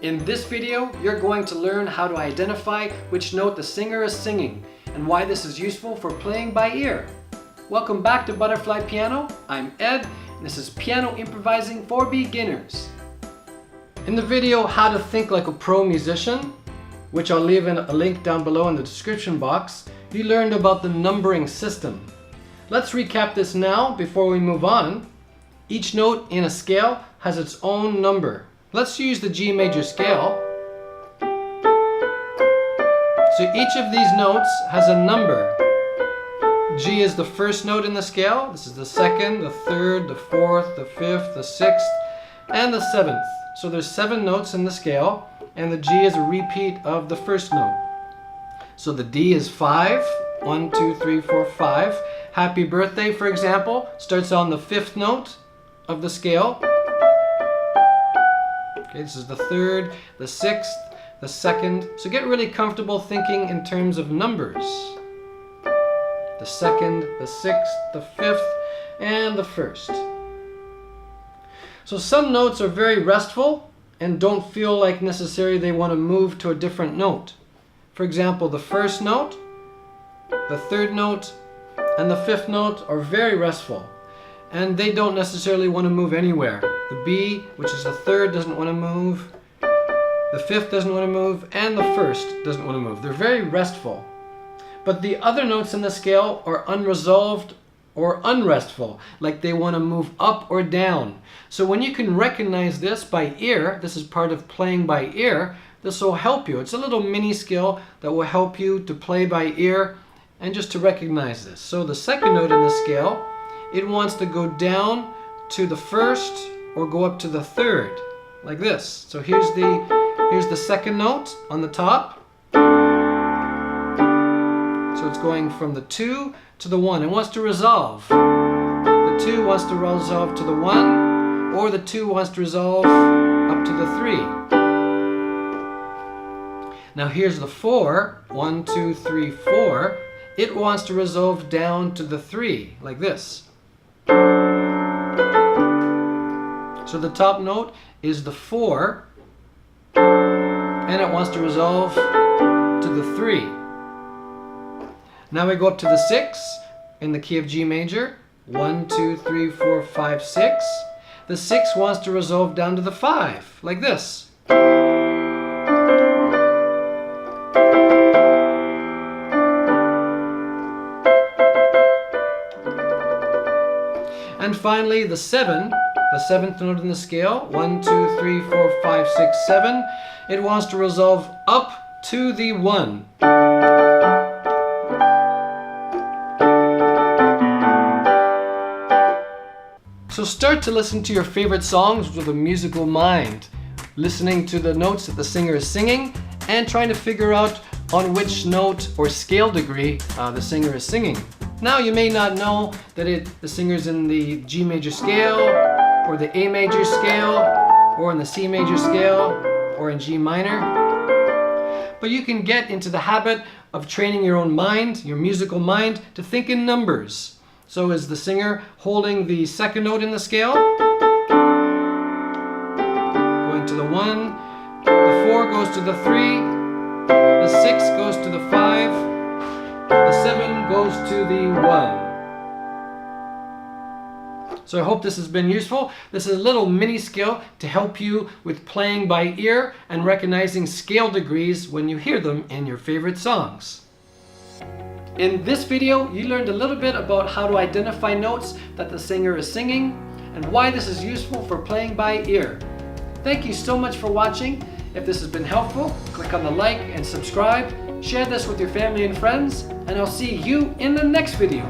In this video, you're going to learn how to identify which note the singer is singing and why this is useful for playing by ear. Welcome back to Butterfly Piano. I'm Ed, and this is Piano Improvising for Beginners. In the video, How to Think Like a Pro Musician, which I'll leave in a link down below in the description box, you learned about the numbering system. Let's recap this now before we move on. Each note in a scale has its own number. Let's use the G major scale. So each of these notes has a number. G is the first note in the scale. This is the second, the third, the fourth, the fifth, the sixth, and the seventh. So there's 7 notes in the scale, and the G is a repeat of the first note. So the D is 5. 1, 2, 3, 4, 5. Happy Birthday, for example, starts on the 5th note of the scale. Okay, this is the 3rd, the 6th, the 2nd. So get really comfortable thinking in terms of numbers. The 2nd, the 6th, the 5th, and the 1st. So some notes are very restful and don't feel like necessarily they want to move to a different note. For example, the 1st note, the 3rd note, and the 5th note are very restful, and they don't necessarily want to move anywhere. The B, which is the 3rd, doesn't want to move, the 5th doesn't want to move, and the 1st doesn't want to move. They're very restful. But the other notes in the scale are unresolved or unrestful, like they want to move up or down. So when you can recognize this by ear, this is part of playing by ear, this will help you. It's a little mini skill that will help you to play by ear and just to recognize this. So the 2nd note in the scale, it wants to go down to the 1st or go up to the 3rd, like this. So here's the 2nd note on the top. So it's going from the 2 to the 1. It wants to resolve. The 2 wants to resolve to the 1, or the 2 wants to resolve up to the 3. Now here's the 4. 1, 2, 3, 4. It wants to resolve down to the 3, like this. So the top note is the 4, and it wants to resolve to the 3. Now we go up to the 6 in the key of G major. 1, 2, 3, 4, 5, 6. The 6 wants to resolve down to the 5, like this. And finally, the 7, the 7th note in the scale, 1, 2, 3, 4, 5, 6, 7, it wants to resolve up to the 1. So start to listen to your favorite songs with a musical mind, listening to the notes that the singer is singing and trying to figure out on which note or scale degree the singer is singing. Now you may not know that the singer's in the G major scale, or the A major scale, or in the C major scale, or in G minor. But you can get into the habit of training your own mind, your musical mind, to think in numbers. So is the singer holding the 2nd note in the scale? Going to the 1, the 4 goes to the 3, the 6 goes to the 5, the 7 goes to the 1. So I hope this has been useful. This is a little mini skill to help you with playing by ear and recognizing scale degrees when you hear them in your favorite songs. In this video, you learned a little bit about how to identify notes that the singer is singing and why this is useful for playing by ear. Thank you so much for watching. If this has been helpful, click on the like and subscribe. Share this with your family and friends, and I'll see you in the next video.